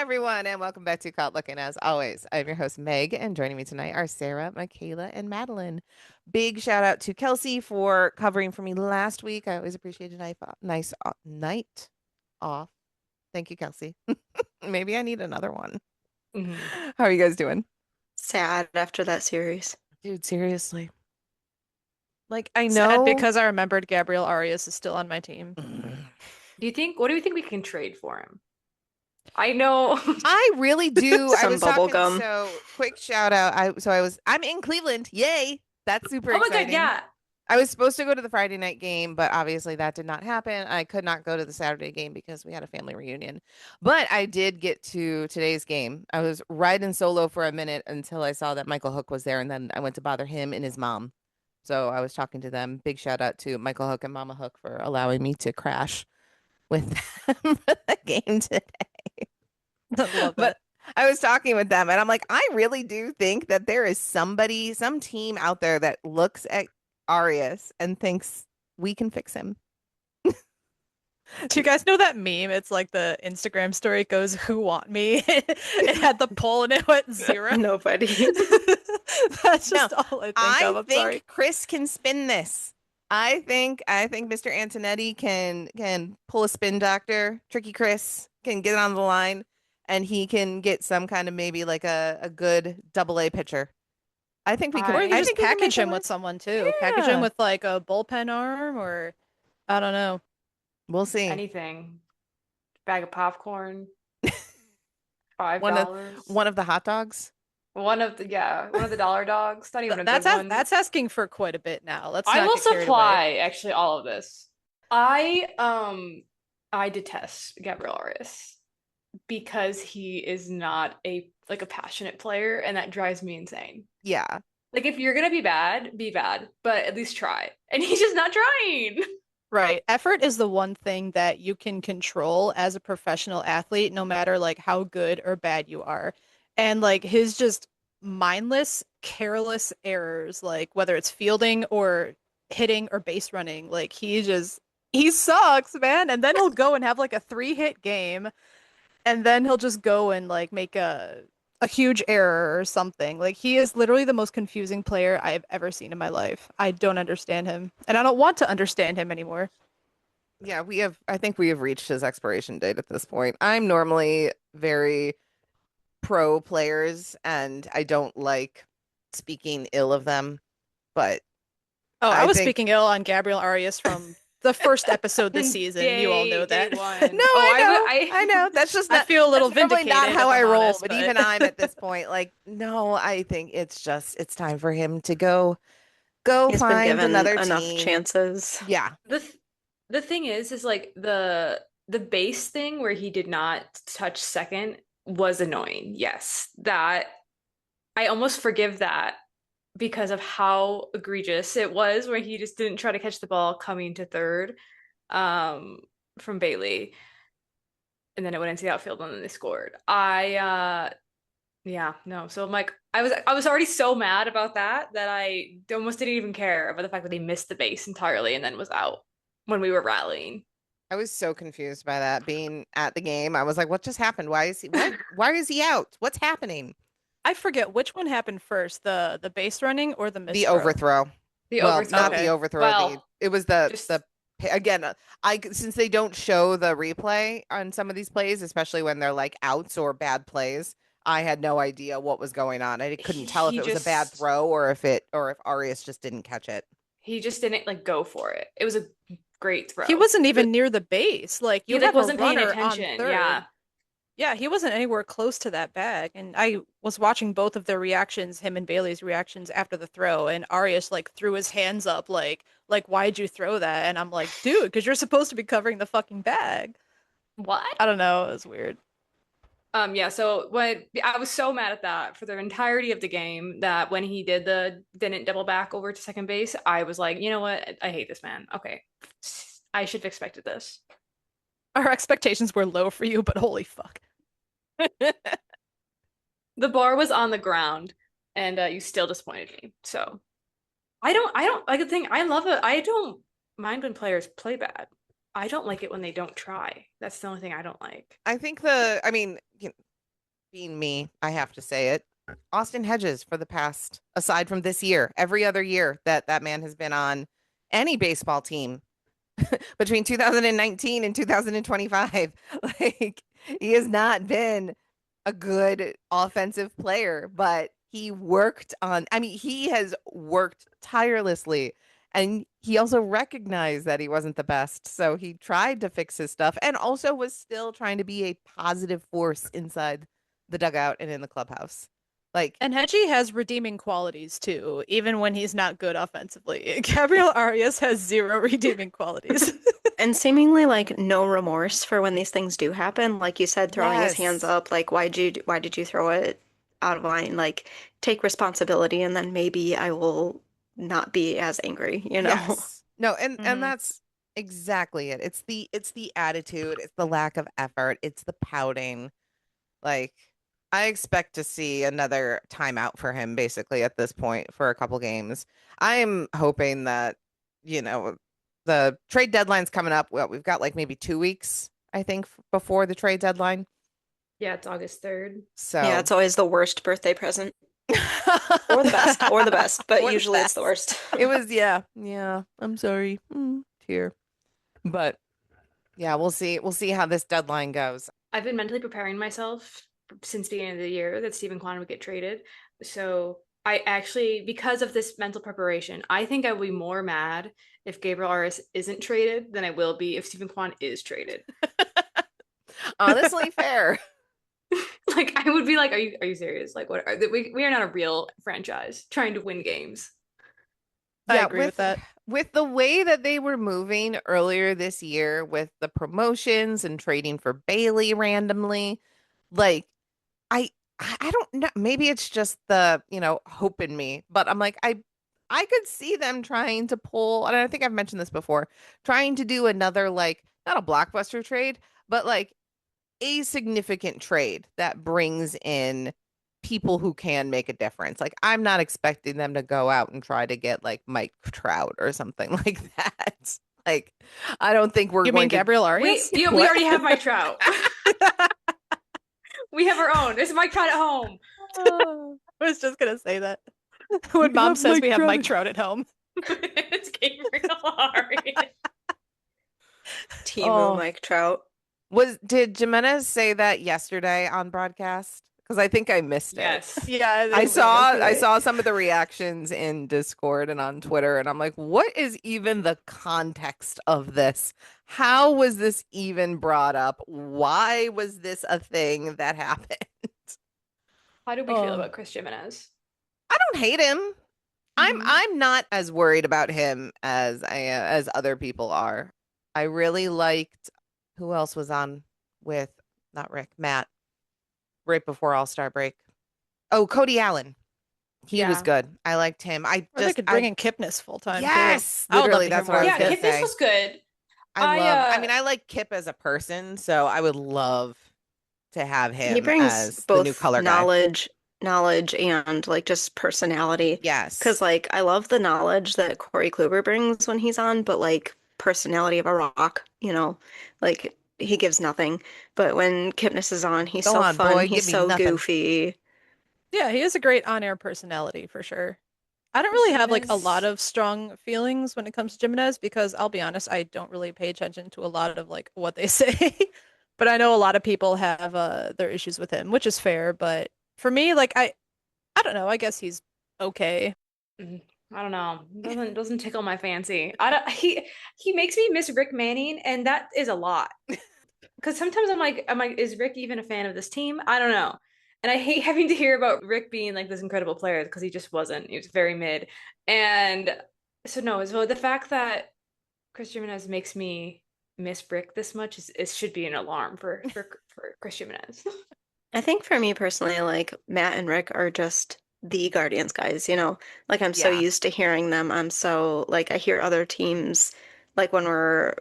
everyone, and welcome back to Caught Looking. As always, I'm your host, Meg, and joining me tonight are Sarah, Mikayla, and Madeline. Big shout out to Kelsey for covering for me last week. I always appreciate a nice night off. Thank you, Kelsey. Maybe I need another one. hmm How are you guys doing? Sad after that series. Dude, seriously. Like, I Sad know. because I remembered Gabriel Arias is still on my team. What do you think we can trade for him? I know. I really do. I Some was bubble talking, gum. so quick shout out. I'm in Cleveland. Yay. That's super Oh my God, exciting. yeah. I was supposed to go to the Friday night game, but obviously that did not happen. I could not go to the Saturday game because we had a family reunion. But I did get to today's game. I was riding solo for a minute until I saw that Michael Hook was there, and then I went to bother him and his mom. So I was talking to them. Big shout out to Michael Hook and Mama Hook for allowing me to crash with them for the game today. Love But that. I was talking with them, and I'm like, I really do think that there is somebody, some team out there that looks at Arias and thinks we can fix him. Do you guys know that meme? It's like the Instagram story goes, "Who want me?" It had the poll and it went zero. Nobody. That's No, just all I think I of. I'm think sorry. Chris can spin this. I think Mr. Antonetti can pull a spin doctor. Tricky Chris can get on the line, and he can get some kind of maybe like a good double A pitcher. I think we can. Or you I just think we can make package it him work. with someone too. Package him Yeah, with like a bullpen arm or I don't know. we'll see. Anything. Bag of popcorn, five One of dollars. one of the hot dogs. One of the dollar dogs. Not even a That's good one. that's asking for quite a bit now. Let's I not will get carried away. supply actually all of this. I detest Gabriel Arias because he is not a passionate player, and that drives me insane. Yeah. Like if you're gonna be bad, but at least try. And he's just not trying. Right. Effort is the one thing that you can control as a professional athlete, no matter like how good or bad you are. And like his just mindless, careless errors, like whether it's fielding or hitting or base running, like he sucks, man. And then he'll go and have like a 3-hit game, and then he'll just go and like make a huge error or something. Like he is literally the most confusing player I've ever seen in my life. I don't understand him, and I don't want to understand him anymore. Yeah, I think we have reached his expiration date at this point. I'm normally very pro players and I don't like speaking ill of them, but Oh, I I was think speaking ill on Gabriel Arias from the first episode this season. You all know Day that. no, one. Oh, I know. I know. I That's just I not feel a little that's normally not vindicated how if I I'm roll, honest, but but even I'm at this point like no, I think it's time for him to go He's been find given another enough team. chances. Yeah. The thing is like the base thing where he did not touch second was annoying. Yes, that I almost forgive that because of how egregious it was where he just didn't try to catch the ball coming to third um from Bailey, and then it went into the outfield and then they scored. Yeah, no. So I'm like I was already so mad about that I almost didn't even care about the fact that he missed the base entirely and then was out when we were rallying. I was so confused by that being at the game. I was like, what just happened? Why is he what? Why is he out? What's happening? I forget which one happened first, the base running or the The misthrow. overthrow. The Well, not the overthrow. Okay. overthrow. Well, It was the just again. I since they don't show the replay on some of these plays, especially when they're like outs or bad plays. I had no idea what was going on. I couldn't tell if he it was a bad just throw or if Arias just didn't catch it. he just didn't like go for it. It was a great He throw. wasn't even near the base. Like He you like have a wasn't paying runner on attention. third. Yeah. Yeah, he wasn't anywhere close to that bag. And I was watching both of their reactions, him and Bailey's reactions after the throw, and Arias like threw his hands up like why'd you throw that? And I'm like, dude, because you're supposed to be covering the fucking bag. What? I don't know, it was weird. Yeah, so when I was so mad at that for the entirety of the game that when he didn't double back over to second base, I was like, you know what? I hate this man. Okay. I should have expected this. Our expectations were low for you, but holy fuck. The bar was on the ground and you still disappointed me. So I don't like the thing. I don't mind when players play bad. I don't like it when they don't try. That's the only thing I don't like. I think I mean, being me, I have to say it. Austin Hedges for the past, aside from this year, every other year that that man has been on any baseball team between 2019 and 2025, like he has not been a good offensive player, but he worked on, I mean, he has worked tirelessly and he also recognized that he wasn't the best. So he tried to fix his stuff and also was still trying to be a positive force inside the dugout and in the clubhouse. Like, And Hedgie has redeeming qualities too, even when he's not good offensively. Gabriel Arias has zero redeeming qualities. And seemingly like no remorse for when these things do happen. Like you said, throwing his hands yes, up, like why did you throw it out of line? Like take responsibility and then maybe I will not be as angry, you know? yes. No, and Hmm. that's exactly it. It's the attitude, it's the lack of effort, it's the pouting. Like, I expect to see another timeout for him basically at this point for a couple games. I'm hoping that, you know, the trade deadline's coming up. Well, we've got like maybe 2 weeks, I think, before the trade deadline. Yeah, it's August 3rd. Yeah, So, it's always the worst birthday present. Or the best, but or the usually it's the best. worst. It was, yeah, yeah. I'm sorry. Tear. But yeah, we'll see. We'll see how this deadline goes. I've been mentally preparing myself since the beginning of the year that Stephen Kwan would get traded. So I actually, because of this mental preparation, I think I will be more mad if Gabriel Arias isn't traded than I will be if Stephen Kwan is traded. Honestly, fair. Like I would be like, are you serious? Like what we are not a real franchise trying to win games. I Yeah, agree with that. with the way that they were moving earlier this year with the promotions and trading for Bailey randomly, like I I don't know, maybe it's just the, hope in me, but I'm like I could see them trying to pull, and I think I've mentioned this before, trying to do another like not a blockbuster trade, but like a significant trade that brings in people who can make a difference. Like I'm not expecting them to go out and try to get like Mike Trout or something like that. Like I don't think we're You mean going to Gabriel We Arias? we what? already have Mike Trout. We have our own. There's Mike Trout at home. Oh, I was just gonna say that. When we mom have says Mike we have Trout. Mike Trout at home. It's Gabriel Arias. Timu Oh, Mike Trout. did Jimenez say that yesterday on broadcast? Because I think I missed it. Yes. Yeah, I I think so saw I yesterday. saw some of the reactions in Discord and on Twitter, and I'm like, what is even the context of this? How was this even brought up? Why was this a thing that happened? How do we feel Oh, about Chris Jimenez? I don't hate him. I'm Hmm. I'm not as worried about him as other people are. I really liked who else was on with not Rick, Matt, right before All-Star break. Oh, Cody Allen. He was Yeah. good. I liked him. Or they could bring in Kipnis full time too. Yes, I would love literally, to hear that's what more I of was Yeah, gonna Kip. Kipnis say. was good. I I love, I mean, I like Kip as a person, so I would love to have He him brings as the new both color guy. knowledge and like just personality. Yes. 'Cause like I love the knowledge that Corey Kluber brings when he's on, but like personality of a rock, you know, like he gives nothing. But when Kipnis is on, he's Go so on, fun, boy, he's give me so nothing. goofy. Yeah, he has a great on-air personality for sure. I don't Chris really have like a lot Jimenez. of strong feelings when it comes to Jimenez because I'll be honest, I don't really pay attention to a lot of like what they say. But I know a lot of people have their issues with him, which is fair, but for me, like I don't know, I guess he's okay. Mm, I don't know. Doesn't tickle my fancy. I don't, he makes me miss Rick Manning, and that is a lot. Because sometimes I'm like, is Rick even a fan of this team? I don't know. And I hate having to hear about Rick being like this incredible player because he just wasn't. He was very mid. And so no, so the fact that Chris Jimenez makes me miss Rick this much is should be an alarm for Chris Jimenez. I think for me personally, like Matt and Rick are just the Guardians guys, you know? Like I'm so Yeah. used to hearing them. I'm so like I hear other teams like when we're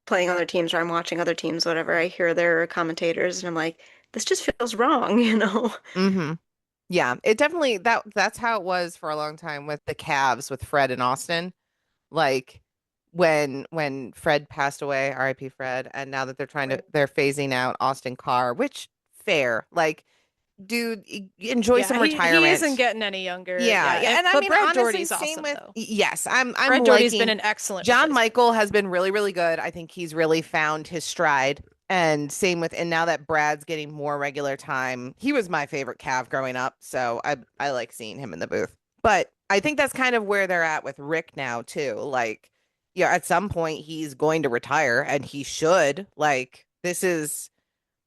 playing other teams or I'm watching other teams, whatever, I hear their commentators and I'm like, this just feels wrong, you know? Mm-hmm. Yeah, it definitely that's how it was for a long time with the Cavs with Fred and Austin. Like when Fred passed away, RIP Fred, and now that they're Right. they're phasing out Austin Carr, which fair. Like dude, enjoy Yeah, some he isn't retirement. getting any younger. Yeah, yeah, and I but mean, Brad honestly, Dourty's same awesome with though. yes, I'm Brad Dourty's been liking an excellent John replacement. Michael has been really, really good. I think he's really found his stride. And same with, and now that Brad's getting more regular time, he was my favorite Cav growing up, so I like seeing him in the booth. But I think that's kind of where they're at with Rick now too. Like, yeah, at some point he's going to retire, and he should. Like, this is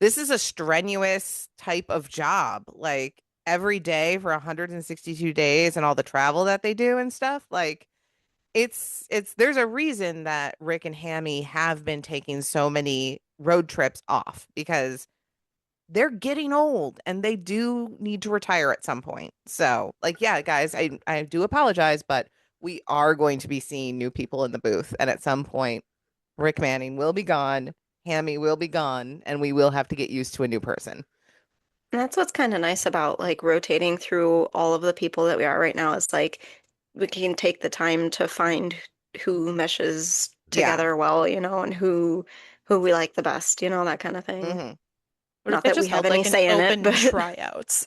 a strenuous type of job. Like every day for 162 days and all the travel that they do and stuff. Like it's there's a reason that Rick and Hammy have been taking so many road trips off because they're getting old and they do need to retire at some point. So, like, yeah, guys, I do apologize, but we are going to be seeing new people in the booth, and at some point, Rick Manning will be gone, Hammy will be gone, and we will have to get used to a new person. And that's what's kind of nice about like rotating through all of the people that we are right now is like we can take the time to find who meshes Yeah. together well, and who we like the best, that kind of thing. hmm What if Not they that we just have held any like an say in it, open but tryouts?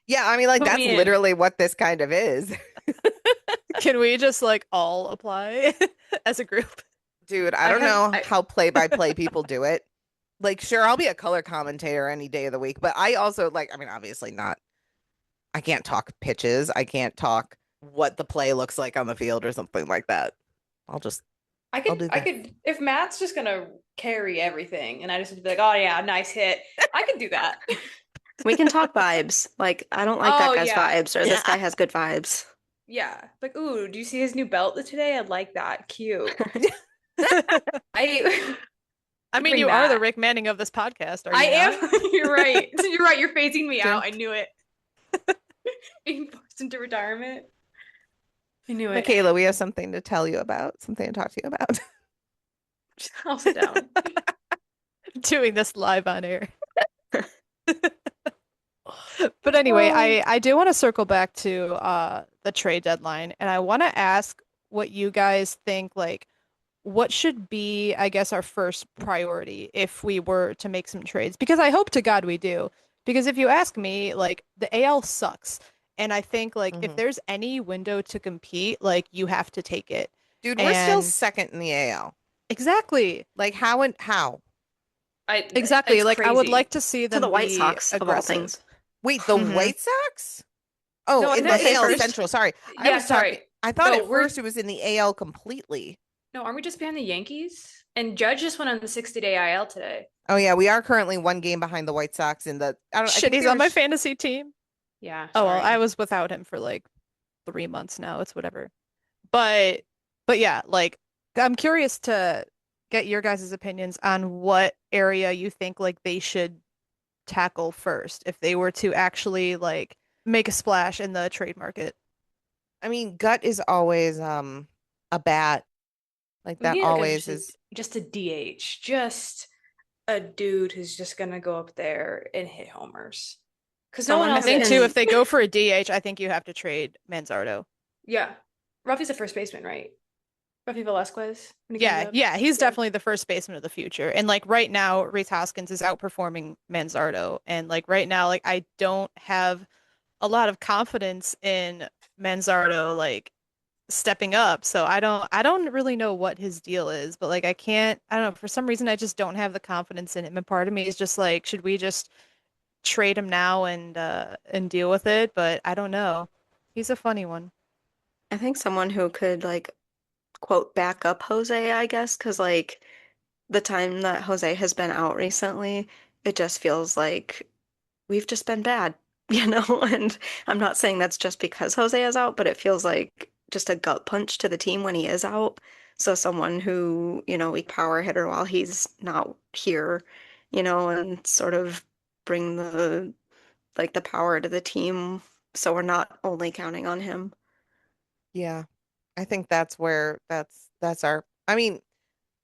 Yeah, I mean, like Put that's me in. literally what this kind of is. Can we just like all apply as a group? Dude, I I don't have know I how play-by-play people do it. Like, sure, I'll be a color commentator any day of the week, but I also like, I mean, obviously not. I can't talk pitches. I can't talk what the play looks like on the field or something like that. I'll just, I I'll could do I the. could if Matt's just gonna carry everything and I just have to be like, oh yeah, nice hit. I could do that. we can talk vibes. Like, I don't like that Oh guy's yeah. vibes, or this guy has good vibes. Yeah. Like, ooh, do you see his new belt today? I like that. Cute. I I mean, bring you are the that. Rick Manning of this podcast, are I you am. not? You're right. You're right. You're phasing me True. out. I knew it. Being forced into retirement. I knew it. Mikayla, we have something to tell you about, something to talk to you about. I'll sit down. Doing this live on air. But anyway, I do want to circle back to the trade deadline, and I want to ask what you guys think, like what should be, I guess, our first priority if we were to make some trades? Because I hope to God we do. Because if you ask me, like the AL sucks, and I think like if Mhm. there's any window to compete, like you have to take it. Dude, we're still And second in the AL. exactly, Like, how and how? exactly, It's like I would like crazy. to see To the them White be Sox of all aggressive. things. Wait, the hmm White Sox? Oh, No, I in Didn't the I thought say it AL was first? Central. Sorry. I yeah, was talking, sorry. I thought No, at we're first it was in the AL completely. no, aren't we just behind the Yankees? And Judge just went on the 60-day IL today. Oh yeah, we are currently one game behind the White Sox in the I Shit, think he's they on were my fantasy team. Yeah, Oh well, I sorry. was without him for like 3 months now. It's whatever. But but yeah, like I'm curious to get your guys' opinions on what area you think like they should tackle first if they were to actually like make a splash in the trade market. I mean, gut is always a bat. Like We that need like a always is. just a DH, just a dude who's just gonna go up there and hit homers. Because no one Someone I else who think too, is. if can, they go for a DH, I think you have to trade Manzardo. Yeah. Ruffy's a first baseman, right? Ruffy Velasquez when he comes Yeah, up. yeah, he's Yeah. definitely the first baseman of the future. And like right now, Rhys Hoskins is outperforming Manzardo. And like right now, like I don't have a lot of confidence in Manzardo like stepping up. So I don't really know what his deal is, but like I don't know, for some reason I just don't have the confidence in him. And part of me is just like, should we just trade him now and deal with it? But I don't know. He's a funny one. I think someone who could like quote back up Jose, I guess, because like the time that Jose has been out recently, it just feels like we've just been bad, And I'm not saying that's just because Jose is out, but it feels like just a gut punch to the team when he is out. So someone who, we power hitter while he's not here, and sort of bring the power to the team so we're not only counting on him. Yeah. I think that's where that's our I mean,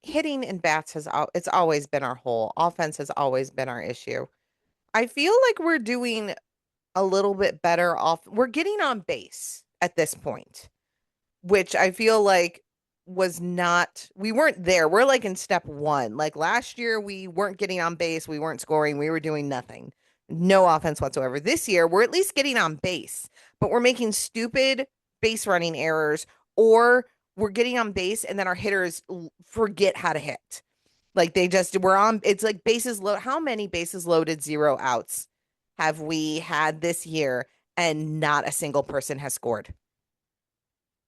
hitting and bats it's always been our whole offense has always been our issue. I feel like we're doing a little bit better off. We're getting on base at this point, which I feel like was not, we weren't there. We're like in step one. Like last year, we weren't getting on base, we weren't scoring, we were doing nothing. no offense whatsoever. This year, we're at least getting on base, but we're making stupid base running errors, or we're getting on base and then our hitters forget how to hit. Like we're on, it's like bases load. How many bases loaded, 0 outs have we had this year and not a single person has scored?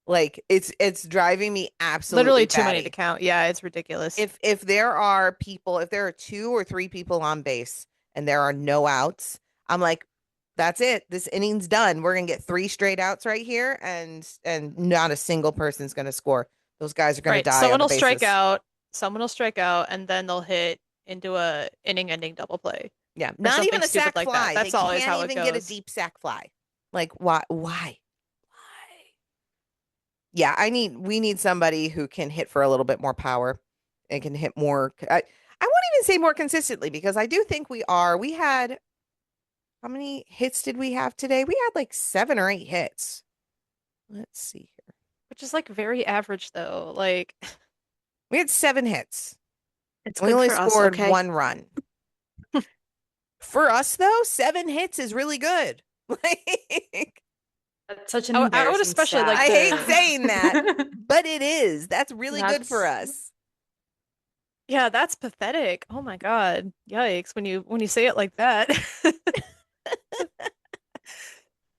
Like it's driving me absolutely Literally too many to batty. count. Yeah, it's ridiculous. If there are 2 or 3 people on base and there are no outs, I'm like, that's it. This inning's done. We're gonna get 3 straight outs right here, and not a single person's gonna score. Those guys are gonna Right. die on the bases. Someone will strike out, and then they'll hit into a inning-ending double play Yeah, or not even something a stupid sac like that. fly. They That's always can't how it even get a goes. deep sac fly. Like, why? Why? Yeah, we need somebody who can hit for a little bit more power and can hit more. I won't even say more consistently, because I do think we had, how many hits did we have today? We had like 7 or 8 hits. Let's see here. Which is like very average though. Like We had 7 hits. It's We good only for us, scored okay? 1 run. For us, though, 7 hits is really good. Like, That's such an I would embarrassing especially stat. like I hate to saying that, but it is. That's really good for That's us. Yeah, that's pathetic. Oh my God. Yikes when you say it like that.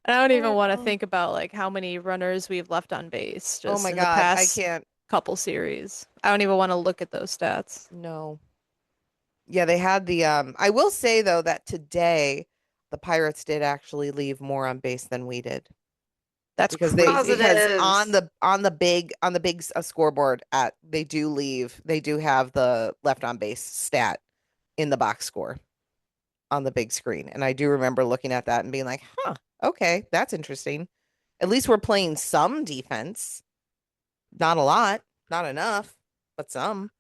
I don't even want to Oh, think about like how many runners we've left on base oh just my in the God, I past can't. couple series. I don't even want to look at those stats. No. Yeah, they had the I will say though that today the Pirates did actually leave more on base than we did, That's because crazy. on Positives. the big scoreboard, they do have the left on base stat in the box score on the big screen. And I do remember looking at that and being like, "Huh, okay, that's interesting. At least we're playing some defense. Not a lot, not enough, but some."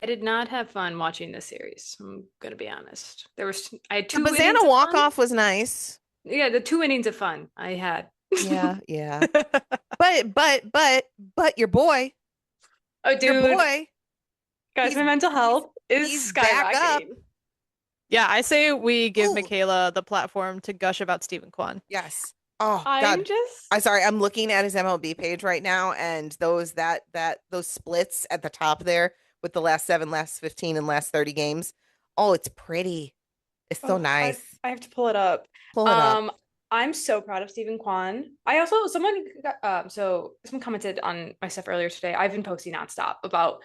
I did not have fun watching this series. I'm gonna be honest. I had The 2 innings Bazana of fun. walk-off was nice. Yeah, the 2 innings of fun I had. Yeah, yeah. But Oh, your dude, boy, guys, he's my mental he's health is he's back up. skyrocketing. Yeah, I say we give Ooh, Mikayla the platform to gush about Stephen Kwan. yes. Oh I'm God. just I'm sorry. I'm looking at his MLB page right now, and those splits at the top there with the last 7, last 15, and last 30 games. Oh, it's pretty. It's so oh, nice. I have to pull it up. Pull it up. Um, I'm so proud of Stephen Kwan. I also someone commented on my stuff earlier today. I've been posting nonstop about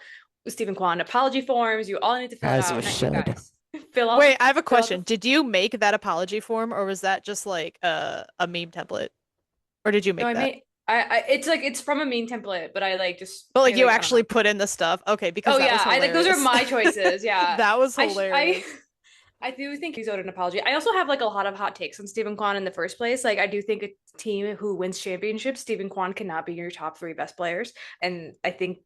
Stephen Kwan apology forms. You all need to fill it As you out. Not you should. guys. Wait, I have a Fill out the question. Did you make that apology form or was that just like a meme template? Or did you no, make I that? made I it's like it's from a meme template, but I like just But like you I don't know. actually put in the stuff. Okay, because Oh that yeah, was I like those are hilarious. my choices. Yeah. That was I sh I hilarious. I do think he's owed an apology. I also have like a lot of hot takes on Stephen Kwan in the first place. Like I do think a team who wins championships, Stephen Kwan cannot be your top 3 best players. And I think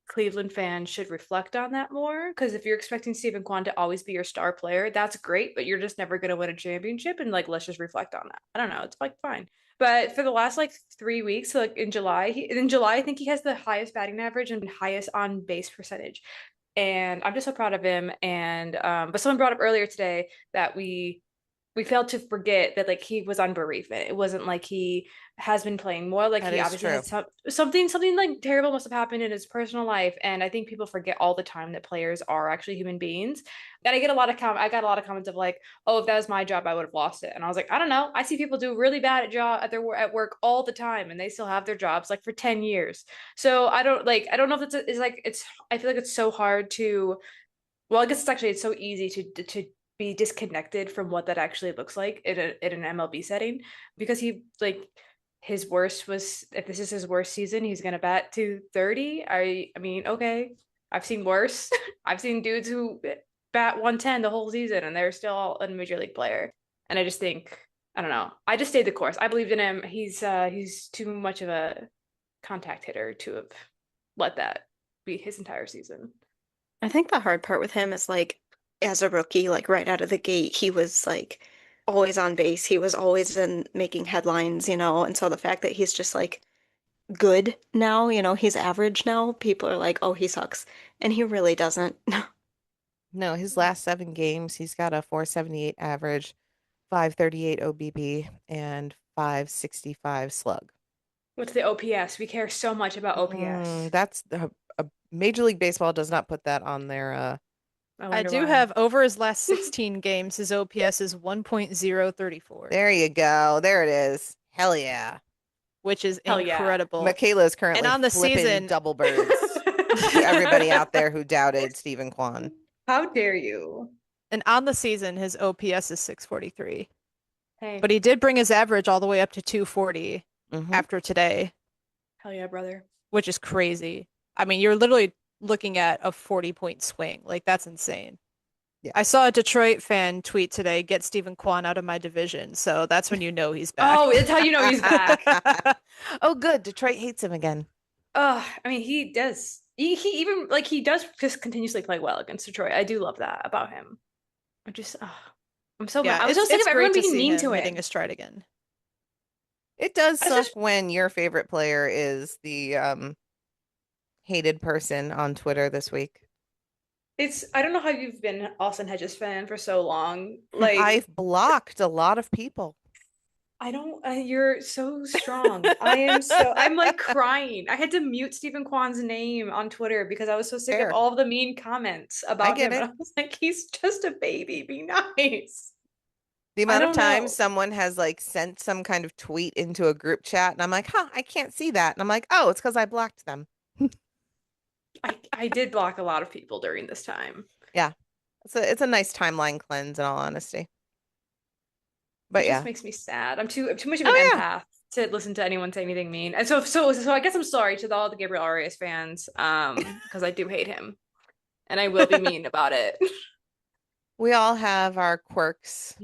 Cleveland fans should reflect on that more. Because if you're expecting Stephen Kwan to always be your star player, that's great, but you're just never gonna win a championship. And like let's just reflect on that. I don't know. It's like fine. But for the last like 3 weeks, so like in July, I think he has the highest batting average and highest on base percentage. And I'm just so proud of him. And but someone brought up earlier today that we failed to forget that like he was on bereavement. It wasn't like he has been playing more. Like That he is obviously true. had something like terrible must have happened in his personal life. And I think people forget all the time that players are actually human beings. And I got a lot of comments of like, oh, if that was my job, I would have lost it. And I was like, I don't know. I see people do really bad at work all the time, and they still have their jobs like for 10 years. So I don't know if it's like it's I feel like it's so hard to well, I guess it's so easy to be disconnected from what that actually looks like in an MLB setting because he like his worst was if this is his worst season, he's gonna bat 230. I mean, okay. I've seen worse. I've seen dudes who bat 110 the whole season and they're still a major league player. And I just think I don't know. I just stayed the course. I believed in him. He's too much of a contact hitter to have let that be his entire season. I think the hard part with him is like, as a rookie, like right out of the gate, he was like always on base. He was always in making headlines, and so the fact that he's just like good now, he's average now, people are like, oh, he sucks. And he really doesn't. No, his last 7 games, he's got a 478 average, 538 OBP, and 565 slug. What's the OPS? We care so much about OPS. That's Major League Baseball does not put that on their I I wonder do why. have over his last 16 games, his OPS is 1.034, There you go. There it is. Hell yeah. which is Hell yeah. incredible. Mikayla is And currently on the flipping season, double birds to everybody out there who doubted Stephen Kwan. How dare you? his OPS is 643. Hey, But he did bring his average all the way up to 240 Hmm. after today, hell yeah, brother. which is crazy. I mean, you're literally looking at a 40-point swing. Like, that's insane. Yeah. I saw a Detroit fan tweet today, get Stephen Kwan out of my division. So that's when you know he's back. Oh, that's how you know he's back. Oh, good. Detroit hates him again. I mean, he does. He even like he does just continuously play well against Detroit. I do love that about him. I just, I'm so mad. Yeah, I was so sick it's of everyone great to being see mean him to hitting him. his stride again. It does I suck just, when your favorite player is the hated person on Twitter this week. I don't know how you've been Austin Hedges fan for so long. Like, I've blocked a lot of people. I don't, you're so strong. I'm like crying. I had to mute Stephen Kwan's name on Twitter because I was so sick of Fair. all of the mean comments I about get him. And it. I was like, he's just a baby. Be nice. The I amount of don't times know. someone has like sent some kind of tweet into a group chat and I'm like, huh, I can't see that. And I'm like, oh, it's because I blocked them. I did block a lot of people during this time. Yeah. It's a nice timeline cleanse in all honesty. It But just yeah. makes me sad. I'm too much of an Oh yeah. empath to listen to anyone say anything mean. And so I guess I'm sorry to all the Gabriel Arias fans, because I do hate him, and I will be mean about it. We all have our quirks.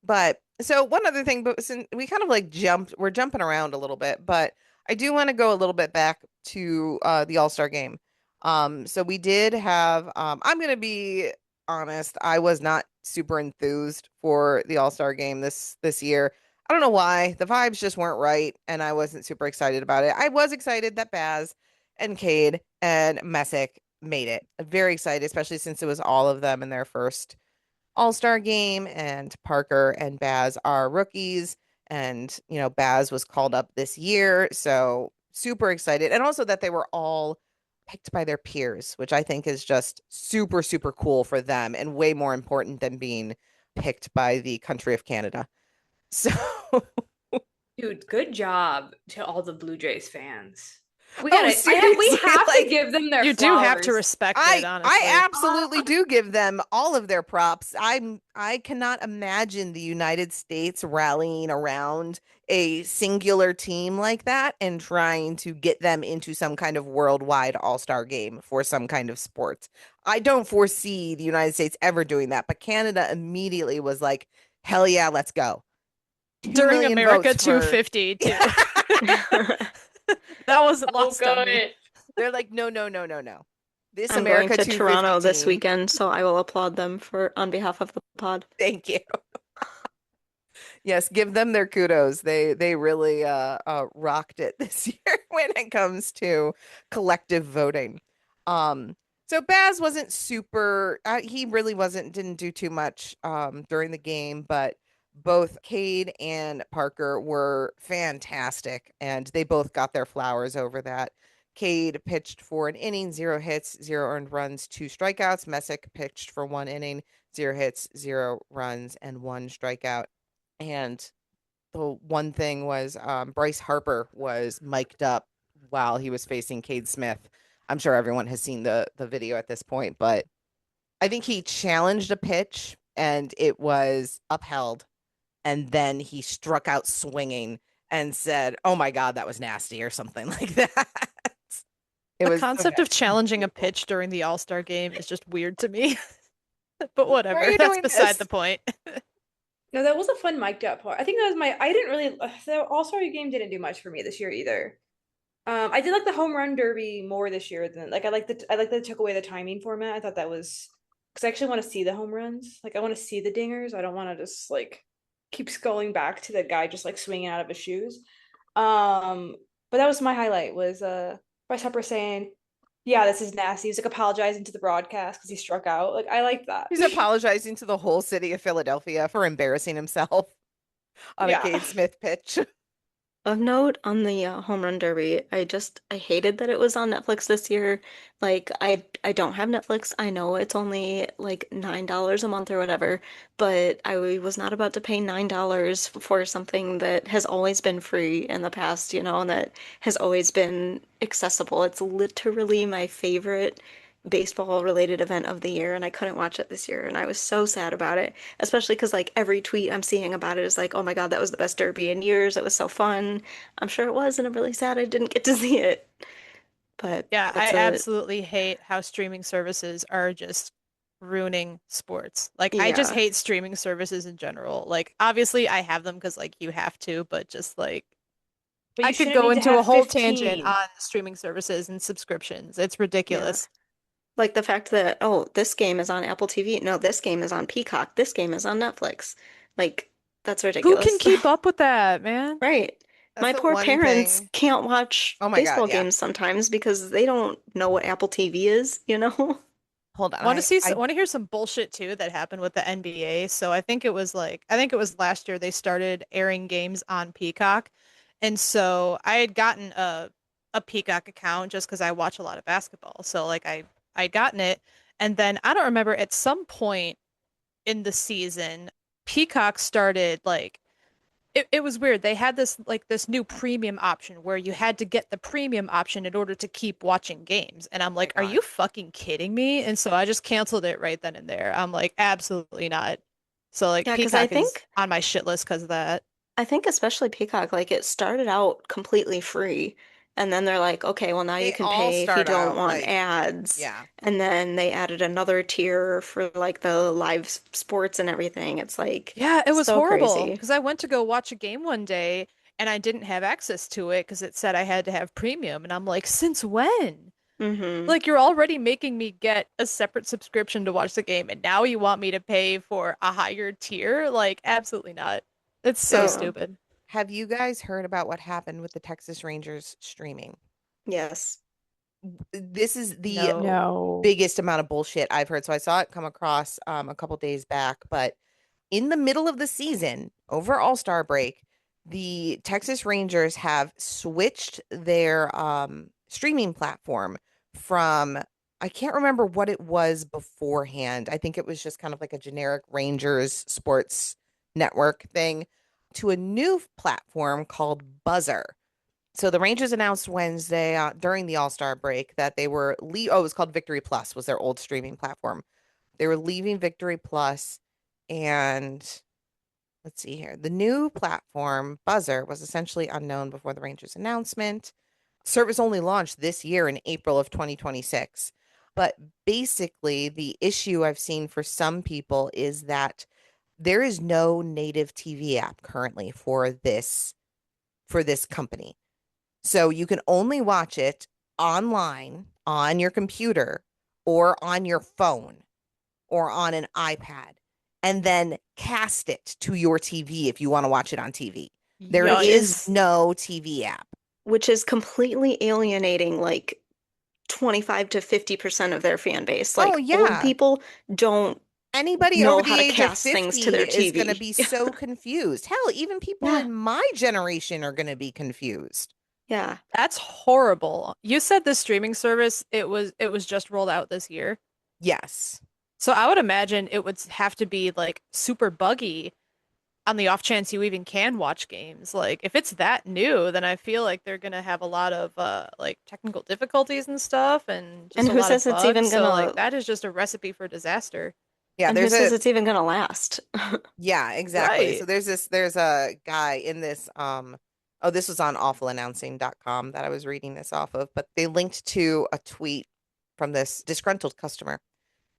But so one other thing, but since we kind of like we're jumping around a little bit, but I do want to go a little bit back to the All-Star game. So we did have I'm gonna be honest, I was not super enthused for the All-Star game this year. I don't know why. The vibes just weren't right, and I wasn't super excited about it. I was excited that Baz and Cade and Messick made it. Very excited, especially since it was all of them in their first all-Star game, and Parker and Baz are rookies. And, Baz was called up this year. So super excited. And also that they were all picked by their peers, which I think is just super, super cool for them and way more important than being picked by the country of Canada. So, Dude, good job to all the Blue Jays fans. We oh, gotta, we seriously, have to like give them their You do have to flowers. respect it, I honestly. absolutely do give them all of their props. I cannot imagine the United States rallying around a singular team like that and trying to get them into some kind of worldwide all-star game for some kind of sport. I don't foresee the United States ever doing that, but Canada immediately was like, "Hell yeah, let's go." 2 During million America votes for 250 too. That wasn't Oh, lost on me. good. They're like, "No, no, no, no, no. This I'm going America to 250 Toronto this team." weekend, so I will applaud them for on behalf of the pod. Thank you. Yes, give them their kudos. They really rocked it this year when it comes to collective voting. Um so Baz wasn't super he really didn't do too much during the game, but both Cade and Parker were fantastic and they both got their flowers over that. Cade pitched for an inning, 0 hits, 0 earned runs, 2 strikeouts. Messick pitched for 1 inning, 0 hits, 0 runs, and 1 strikeout. And the one thing was Bryce Harper was mic'd up while he was facing Cade Smith. I'm sure everyone has seen the video at this point, but I think he challenged a pitch and it was upheld. And then he struck out swinging and said, "Oh my God, that was nasty," or something like that. It The was concept of challenging a beautiful. pitch during the All-Star game is just weird to me. But Why are whatever, you that's doing beside this? the point. No, that was a fun mic'd up part. I think that was I didn't really, the All-Star game didn't do much for me this year either. I did like the home run derby more this year than like I like that it took away the timing format. I thought that was because I actually want to see the home runs. Like I want to see the dingers. I don't want to just like keep scrolling back to the guy just like swinging out of his shoes. But that was my highlight was Bryce Harper saying, yeah, this is nasty. He's like apologizing to the broadcast because he struck out. Like, I like that. He's apologizing to the whole city of Philadelphia for embarrassing himself on a Yeah. Cade Smith pitch. Of note on the home run derby, I hated that it was on Netflix this year. Like I don't have Netflix. I know it's only like $9 a month or whatever, but I was not about to pay $9 for something that has always been free in the past, and that has always been accessible. It's literally my favorite baseball related event of the year, and I couldn't watch it this year, and I was so sad about it. Especially because like every tweet I'm seeing about it is like, oh my God, that was the best derby in years. It was so fun. I'm sure it was, and I'm really sad I didn't get to see it. But Yeah, I that's a absolutely hate how streaming services are just ruining sports. Like, I just yeah. hate streaming services in general. Like, obviously, I have them because, like, you have to, but just like, But I you could shouldn't go need to into a have whole tangent 15. on streaming services and subscriptions. It's Yeah. ridiculous. Like the fact that, oh, this game is on Apple TV. No, this game is on Peacock. This game is on Netflix. Like, that's Who can ridiculous. keep up with that, man? Right. That's My the poor one parents thing. can't watch Oh my God, baseball yeah. games sometimes because they don't know what Apple TV is? Hold on. Want to see I want to hear some bullshit too that happened with the NBA. So I think it was last year they started airing games on Peacock. And so I had gotten a Peacock account just because I watch a lot of basketball. So like I'd gotten it, and then I don't remember, at some point in the season Peacock started like, it was weird. They had this new premium option where you had to get the premium option in order to keep watching games. And I'm my like, are God. you fucking kidding me? And so I just canceled it right then and there. I'm like, absolutely not. So like Yeah, because I Peacock is think on my shit list because of that. I think especially Peacock, like it started out completely free. And then they're like, okay, well now you They can all pay if you start don't out want like, ads. yeah. And then they added another tier for like the live sports and everything. It's like Yeah, it was so horrible crazy. because I went to go watch a game one day and I didn't have access to it because it said I had to have premium. And I'm like, since when? Hmm. Like, you're already making me get a separate subscription to watch the game, and now you want me to pay for a higher tier? Like, absolutely not. It's so So, So, stupid. have you guys heard about what happened with the Texas Rangers streaming? yes. This is the No. No. biggest amount of bullshit I've heard. So I saw it come across a couple days back, but in the middle of the season, over All-Star break, the Texas Rangers have switched their streaming platform from, I can't remember what it was beforehand. I think it was just kind of like a generic Rangers sports network thing, to a new platform called Buzzer. So the Rangers announced Wednesday during the All-Star break that they were it was called Victory Plus, was their old streaming platform. They were leaving Victory Plus, and let's see here. The new platform, Buzzer, was essentially unknown before the Rangers announcement. Service only launched this year in April of 2026. But basically, the issue I've seen for some people is that there is no native TV app currently for this company. So you can only watch it online on your computer or on your phone or on an iPad, and then cast it to your TV if you want to watch it on TV. There Which is Yikes. is no TV app. which is completely alienating like 25 to 50% of their fan base. Oh, Like old yeah. people don't Anybody over know the how to age of cast things to 50 their is going to TV. be so confused. Hell, even people Yeah. in my generation are going to be confused. Yeah. That's horrible. You said this streaming service, it was just rolled out this year. Yes. So I would imagine it would have to be like super buggy on the off chance you even can watch games. Like, if it's that new, then I feel like they're gonna have a lot of like technical difficulties and stuff and And just a who lot of says it's bugs. even So like, gonna that is just a recipe for disaster. Yeah, and who there's says a it's even gonna last? yeah, exactly. So Right. there's a guy in this oh, this was on awfulannouncing.com that I was reading this off of, but they linked to a tweet from this disgruntled customer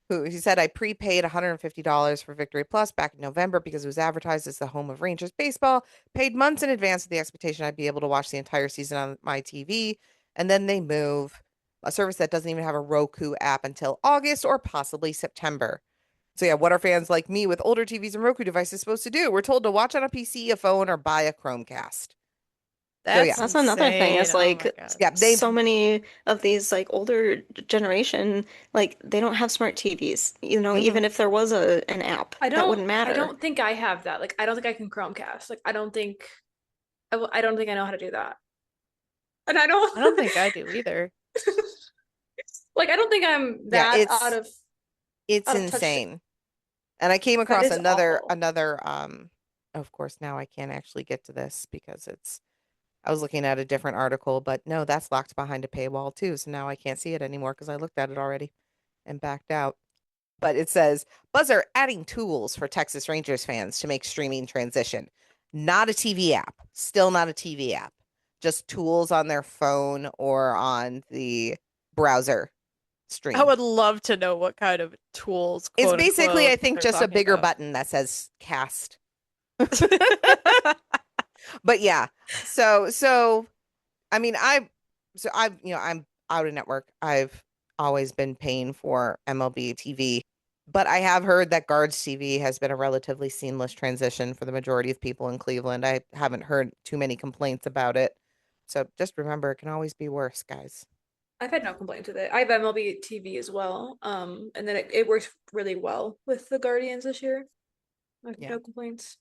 who he said, I prepaid $150 for Victory Plus back in November because it was advertised as the home of Rangers baseball, paid months in advance with the expectation I'd be able to watch the entire season on my TV, and then they move a service that doesn't even have a Roku app until August or possibly September. So yeah, what are fans like me with older TVs and Roku devices supposed to do? We're told to watch on a PC, a phone, or buy a Chromecast. That's That's another thing insane. is Oh my like God. Yeah, they've so many of these like older generation, like they don't have smart TVs. mhm. Even if there was an app, that wouldn't I matter. don't think I have that. Like I don't think I can Chromecast. Like I don't think I know how to do that. And I I don't don't think I do either. like I don't think I'm Yeah, that it's out of touch. insane. And I came That across is awful. another of course now I can't actually get to this because it's I was looking at a different article, but no, that's locked behind a paywall too. So now I can't see it anymore because I looked at it already and backed out. But it says Buzzer adding tools for Texas Rangers fans to make streaming transition. Not a TV app. Still not a TV app. Just tools on their phone or on the browser I stream. would love to know what kind of tools, It's quote basically, unquote, I think, they're just a talking bigger about. button that says cast. But yeah. So I mean, I'm out of network. I've always been paying for MLB TV, but I have heard that Guards TV has been a relatively seamless transition for the majority of people in Cleveland. I haven't heard too many complaints about it. So just remember, it can always be worse, guys. I've had no complaints with it. I have MLB TV as well. And then it works really well with the Guardians this year. I have Yeah, no complaints.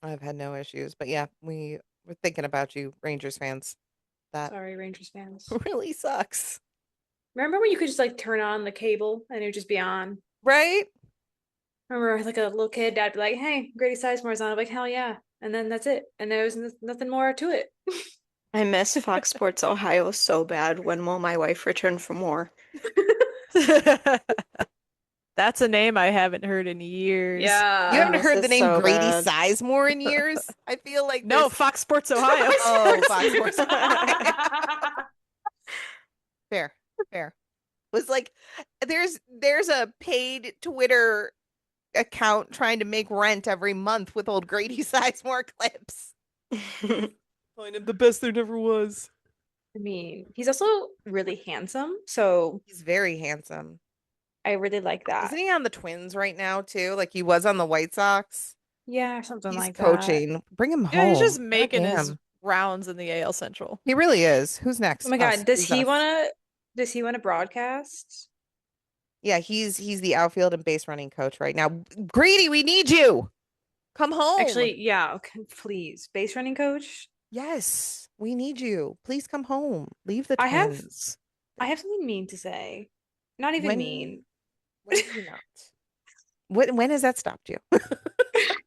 I've had no issues. But yeah, we're thinking about you, Rangers fans. That Sorry, Rangers fans. really sucks. Remember when you could just like turn on the cable and it would just be on? Right? Remember like a little kid, dad would be like, "Hey, Grady Sizemore's on." I'm like, "Hell yeah!" And then that's it. And there was nothing more to it. I miss Fox Sports Ohio so bad. When will my wife return from war? That's a name I haven't heard in years. You I Yeah. haven't miss heard the it name so Grady bad. Sizemore in years? I feel like No, there's Fox Sports Ohio. Oh, Fox Sports. Fair, fair. Was like there's a paid Twitter account trying to make rent every month with old Grady Sizemore clips. Find him the best there never was. I mean, he's also really handsome, so He's very handsome. I really like that. Isn't he on the Twins right now too? Like he was on the White Sox. Yeah, something He's like that. coaching. Bring him Yeah, he's just home. God making his damn. rounds in the AL Central. He really is. Who's Oh next? my Us. God, Please us. does he wanna broadcast? Yeah, he's the outfield and base running coach right now. Grady, we need you. Come home. Actually, yeah, okay, please. Base running coach. Yes, we need you. Please come home. Leave the I have Twins. I have something mean to say. Not even When mean. when do you not? When has that stopped you?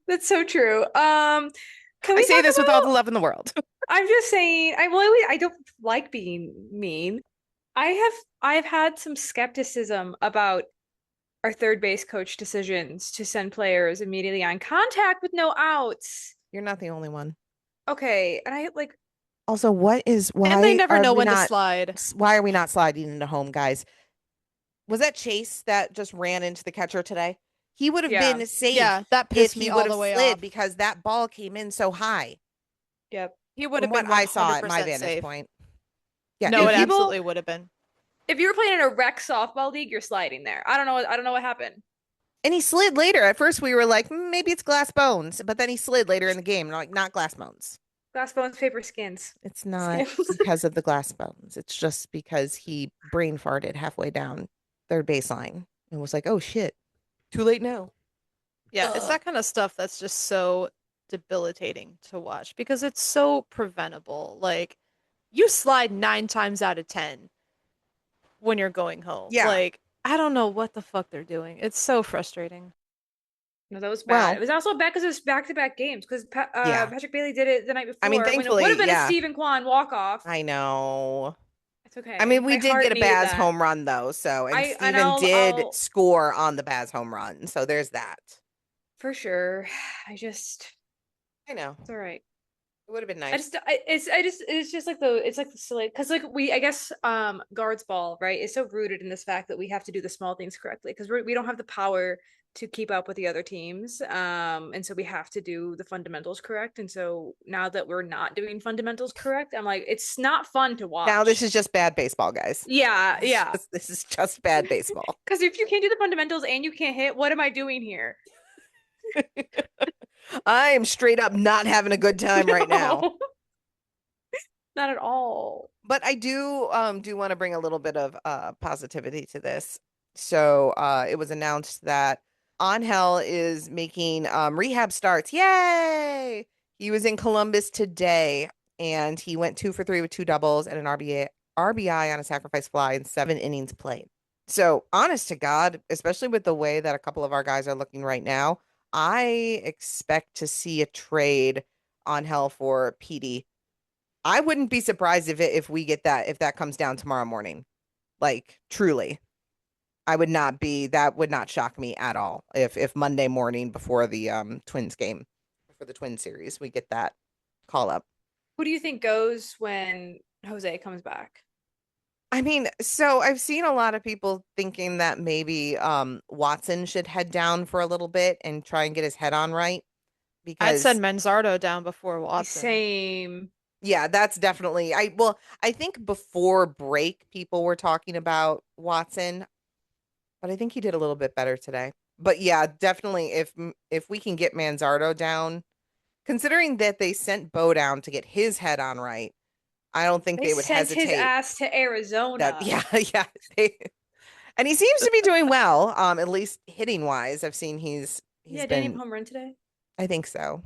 That's so true. Can I we say talk this with all the about love in the world. I'm just saying, I don't like being mean. I've had some skepticism about our third base coach decisions to send players immediately on contact with no outs. You're not the only one. Okay, and I like Also, And they never know when to slide. why are we not sliding into home, guys? Was that Chase that just ran into the catcher today? He would have yeah, been safe Yeah, that if pissed me he would all have the way slid off. because that ball came in so high yep. He would from have what been I saw at my 100% vantage safe. point. Yeah, No, Dude, it people, absolutely would have been. if you were playing in a rec softball league, you're sliding there. I don't know what happened. and he slid later. At first, we were like, maybe it's glass bones, but then he slid later in the game. And I'm like, not glass bones. Glass bones, paper skins. It's not Skins. because of the glass bones. It's just because he brain farted halfway down third baseline and was like, oh shit, too late now. Yeah, it's Ugh. that kind of stuff that's just so debilitating to watch because it's so preventable. Like, you slide 9 times out of 10 when you're going home. Yeah. Like, I don't know what the fuck they're doing. It's so frustrating. No, that was bad. It Well, was also bad because it was back-to-back games because yeah. Patrick Bailey did it the night I mean, before when it would have thankfully, been a yeah. Stephen Kwan walk-off. I know. It's okay. I mean, we My did get heart a needed Baz that. home run though, so and And Steven did I'll score on the Baz home run. So there's that. for sure. I just I know. it's all right. It would have been I nice. just it's just like it's like the silly because like we I guess guards ball right is so rooted in this fact that we have to do the small things correctly because we don't have the power to keep up with the other teams and so we have to do the fundamentals correct and so now that we're not doing fundamentals correct I'm like it's not fun to Now this watch. is just bad baseball, guys. Yeah, yeah. This is just bad baseball. Because if you can't do the fundamentals and you can't hit, what am I doing here? I am straight up not having a good time right now. No. Not at all. But I do want to bring a little bit of positivity to this. So it was announced that Angel is making rehab starts. Yay! He was in Columbus today and he went 2 for 3 with 2 doubles and an RBI on a sacrifice fly in 7 innings played. So honest to God, especially with the way that a couple of our guys are looking right now, I expect to see a trade on Hell for PD. I wouldn't be surprised if we get that, if that comes down tomorrow morning. Like truly. That would not shock me at all if Monday morning before the Twins game, for the Twin series, we get that call up. Who do you think goes when Jose comes back? I mean, so I've seen a lot of people thinking that maybe Watson should head down for a little bit and try and get his head on right I'd because send Manzardo down before Watson. Same. yeah, that's definitely I think before break people were talking about Watson, but I think he did a little bit better today. But yeah, definitely if we can get Manzardo down, considering that they sent Bo down to get his head on right, I don't think They they would sent his hesitate. ass to Arizona. That yeah, yeah. And he seems to be doing well, at least hitting wise. I've seen he's Yeah, did he been, home run today? I think so.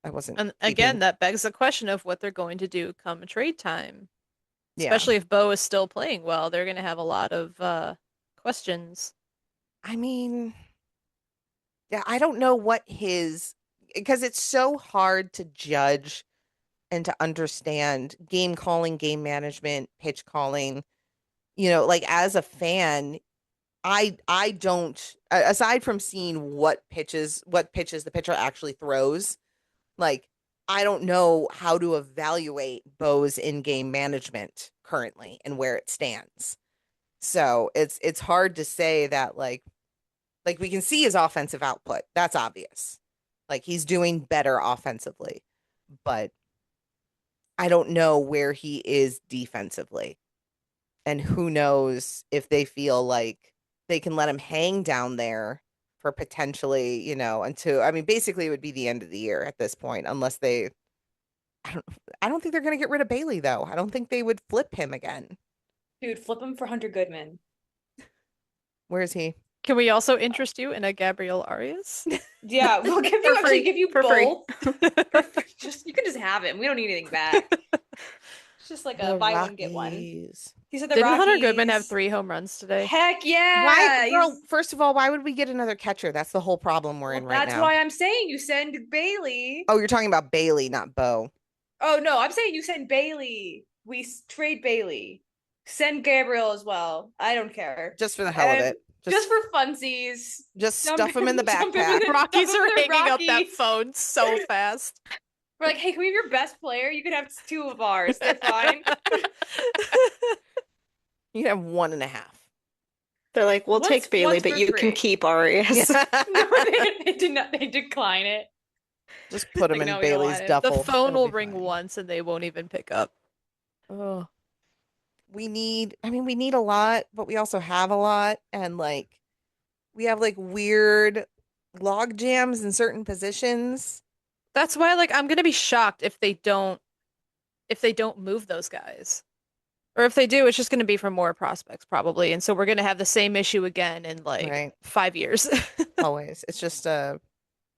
I wasn't And keeping, again, that begs the question of what they're going to do come trade time. yeah. Especially if Bo is still playing well, they're going to have a lot of questions. I mean, yeah, I don't know what because it's so hard to judge and to understand game calling, game management, pitch calling. You know, like as a fan, I don't, aside from seeing what pitches the pitcher actually throws, like I don't know how to evaluate Bo's in-game management currently and where it stands. So it's hard to say that like we can see his offensive output. That's obvious. Like he's doing better offensively, but I don't know where he is defensively. And who knows if they feel like they can let him hang down there for potentially, until I mean basically it would be the end of the year at this point unless I don't I don't think they're going to get rid of Bailey though. I don't think they would flip him again. Dude, flip him for Hunter Goodman. Where is he? Can we also interest you in a Gabriel Arias? Yeah, we'll give For you actually free. give you For free. both. Just you can just have him. We don't need anything back. It's just like a The buy one get one. Rockies. He said the Didn't Hunter Rockies. Goodman have 3 home runs today? Heck yeah! Why, girl? He's- First of all, why would we get another catcher? That's the whole problem we're Well, in right that's now. why I'm saying you send Bailey. Oh, you're talking about Bailey, not Bo. Oh no, I'm saying you send Bailey. Trade Bailey. Send Gabriel as well. I don't care. Just for the hell of And it. just for funsies. Just dump stuff him in the dump him in backpack. the- Rockies dump him are in the hanging up that Rockies. phone so fast. We're like, hey, can we have your best player? You can have 2 of ours. They're fine. You can have 1.5. They're like, we'll take Bailey, once but for you can free. keep Arias. No, they did not. They decline it. Just put him Like, in no, we don't Bailey's want it. duffel. The phone It'll will be ring fine. once and they won't even pick up. Oh, we need a lot, but we also have a lot. And like, we have like weird log jams in certain positions. That's why, like, I'm gonna be shocked if they don't move those guys. Or if they do, it's just gonna be for more prospects, probably. And so we're gonna have the same issue again in like Right. 5 years. Always. It's just a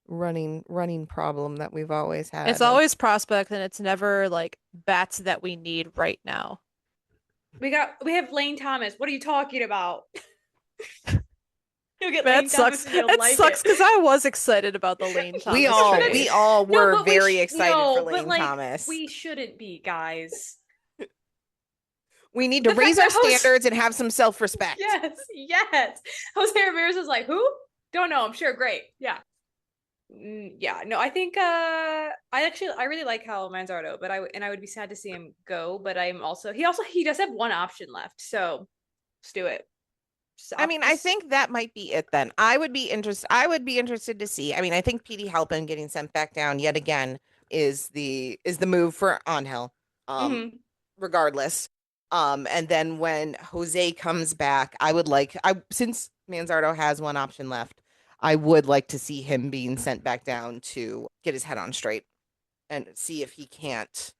running problem that we've always had. It's always prospects and it's never like bats that we need right now. We have Lane Thomas. What are you talking about? You'll get That Lane sucks. Thomas and you'll That like sucks it. because I was excited about the Lane Thomas we all trade. were but we very excited for but, Lane like, Thomas. We shouldn't be, guys. We need to The raise fact our that standards and have some self-respect. Yes. Jose Ramirez was like, who? Don't know. I'm sure. Great. Yeah. Yeah. No, I think I really like how Manzardo, but I would be sad to see him go. But he does have one option left, so let's do it. I mean, I think that might be it then. I would be interested to see. I mean, I think PD Halpin getting sent back down yet again is the move for Angel. Regardless. And then when Jose comes back, since Manzardo has one option left, I would like to see him being sent back down to get his head on straight and see if he can't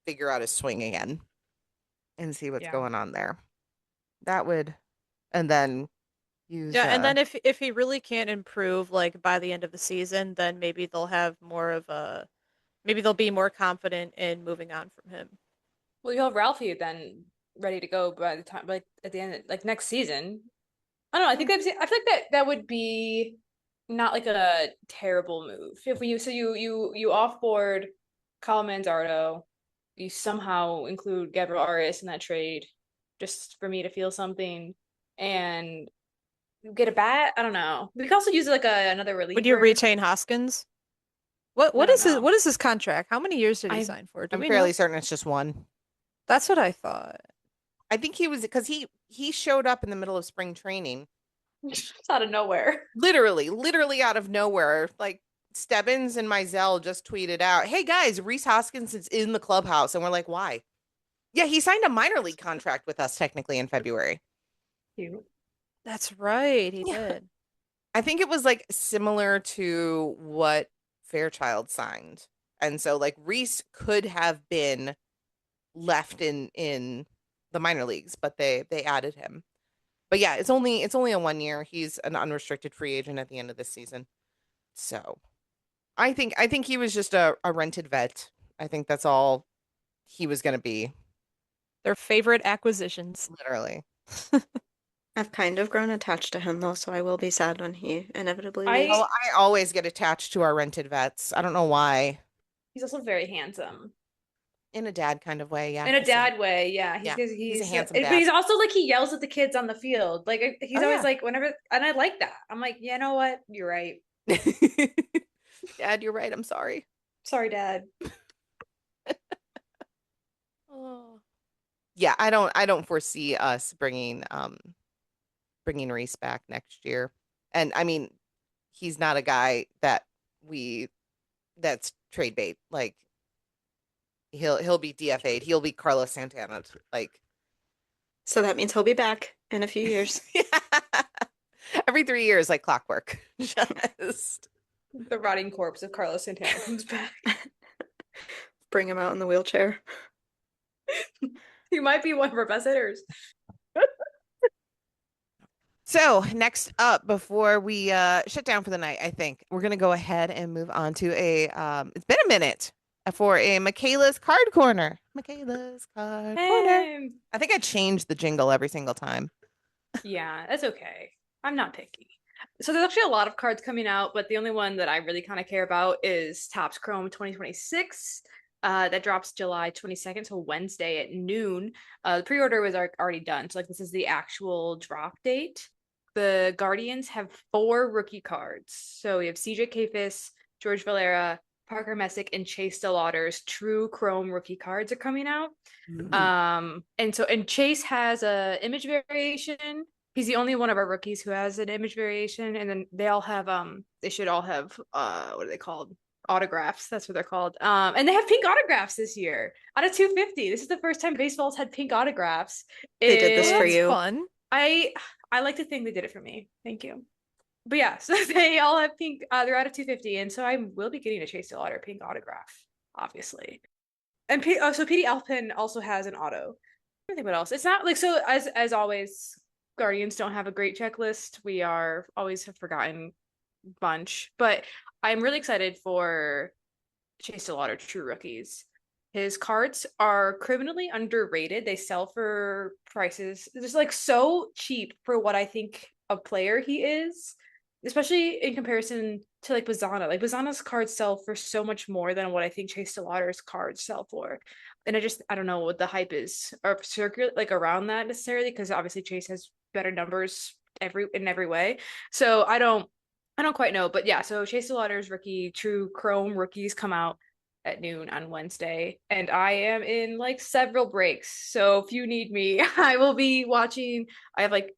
figure out his swing again and see what's Yeah. going on there. That would, and then use Yeah, and then if he really can't improve like by the end of the season, then maybe they'll have more of a maybe they'll be more confident in moving on from him. Well, you'll have Ralphie then ready to go by the time, like at the end, like next season. I don't know. I feel like that would be not like a terrible move if we so you offboard Kyle Manzardo, you somehow include Gabriel Arias in that trade, just for me to feel something, and get a bat. I don't know. We could also use like another Would you reliever. retain Hoskins? I don't know. What is his contract? How many years did he I sign for? Do I'm we fairly know? certain it's just one. That's what I thought. I think he was because he showed up in the middle of spring training, just out of nowhere. literally out of nowhere. Like Stebbins and Mizell just tweeted out, "Hey guys, Reese Hoskins is in the clubhouse," and we're like, "Why?" Yeah, he signed a minor league contract with us technically in February. Cute. That's right, he Yeah. did. I think it was like similar to what Fairchild signed. And so like Reese could have been left in the minor leagues, but they added him. But yeah, it's only a 1 year. He's an unrestricted free agent at the end of this season. So I think he was just a rented vet. I think that's all he was gonna be, Their favorite acquisitions. literally. I've kind of grown attached to him though, so I will be sad when he inevitably leaves. Oh, I I always get attached to our rented vets. I don't know why. He's also very handsome. In a dad kind of way, yeah. In a I see. dad way, yeah. Yeah, he's a He's handsome but dad. he's also like he yells at the kids on the field. Like he's Oh, always yeah. like whenever, and I like that. I'm like, you know what? You're right. Dad, you're right. I'm sorry. Sorry, Dad. Oh. Yeah, I don't foresee us bringing Reese back next year. And I mean, he's not a guy that's trade bait. Like he'll be DFA'd. He'll be Carlos Santana. Like So that means he'll be back in a few years. every 3 years, like clockwork. Just The rotting corpse of Carlos Santana comes back. Bring him out in the wheelchair. He might be one of our best hitters. so next up, before we shut down for the night, I think we're gonna go ahead and move on to a it's been a minute for a Mikayla's card corner. Mikayla's card corner. I think I changed the jingle every single time. Yeah, that's okay. I'm not picky. So there's actually a lot of cards coming out, but the only one that I really kind of care about is Topps Chrome 2026. That drops July 22nd, so Wednesday at noon. The pre-order was already done, so like this is the actual drop date. The Guardians have 4 rookie cards. So we have CJ Kayfis, George Valera, Parker Messick, and Chase DeLauder's true Chrome rookie cards are coming out. And Chase has a image variation. He's the only one of our rookies who has an image variation, and then they all have they should all have what are they called? Autographs. That's what they're called. And they have pink autographs this year out of 250. This is the first time baseball's had pink autographs. They did this Oh, for that's you. fun. I like to think they did it for me. Thank you. But yeah, so they all have pink. They're out of 250, and so I will be getting a Chase DeLauder pink autograph, obviously. And so PD Alpin also has an auto. I think what else. It's not like so as always. Guardians don't have a great checklist. We are always have forgotten bunch, but I'm really excited for Chase DeLauder True Rookies. His cards are criminally underrated. They sell for prices just like so cheap for what I think a player he is, especially in comparison to like Bazana. Like Bazana's cards sell for so much more than what I think Chase DeLauder's cards sell for. And I don't know what the hype is or circuit like around that necessarily, because obviously Chase has better numbers in every way. So I don't quite know, but yeah. So Chase DeLauder's rookie True Chrome rookies come out at noon on Wednesday, and I am in like several breaks. So if you need me, I will be watching. I have like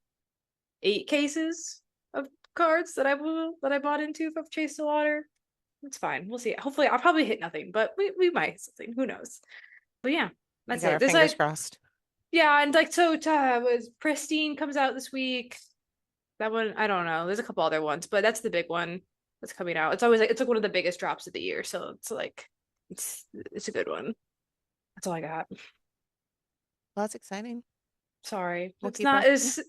8 cases of cards that I bought into of Chase DeLauder. It's fine. We'll see. Hopefully, I'll probably hit nothing, but we might hit something. Who knows? But yeah, We that's got it. our There's fingers like crossed. yeah, and like so was Pristine comes out this week. That one, I don't know. There's a couple other ones, but that's the big one that's coming out. It's always like it's like one of the biggest drops of the year, so it's like it's a good one. That's all I got. Well, that's exciting. Sorry. We'll It's keep not up. as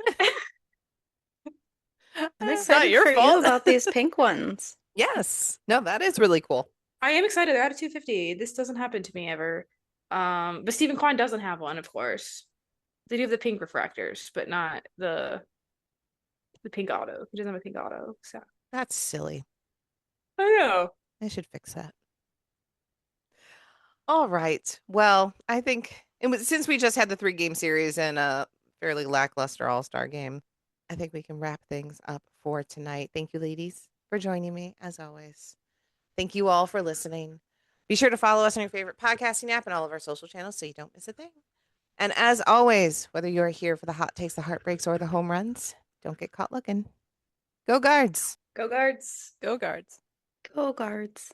I'm It's not excited your for you fault. about these pink ones. Yes. No, that is really cool. I am excited. I got a 250. This doesn't happen to me ever. But Stephen Klein doesn't have one, of course. They do have the pink refractors, but not the pink auto. He doesn't have a pink auto. So That's silly. I know. I should fix that. All right. Well, I think it was since we just had the 3-game series and a fairly lackluster all-star game, I think we can wrap things up for tonight. Thank you, ladies, for joining me as always. Thank you all for listening. Be sure to follow us on your favorite podcasting app and all of our social channels so you don't miss a thing. And as always, whether you're here for the hot takes, the heartbreaks, or the home runs, don't get caught looking. Go Guards! Go Guards. Go Guards. Go Guards.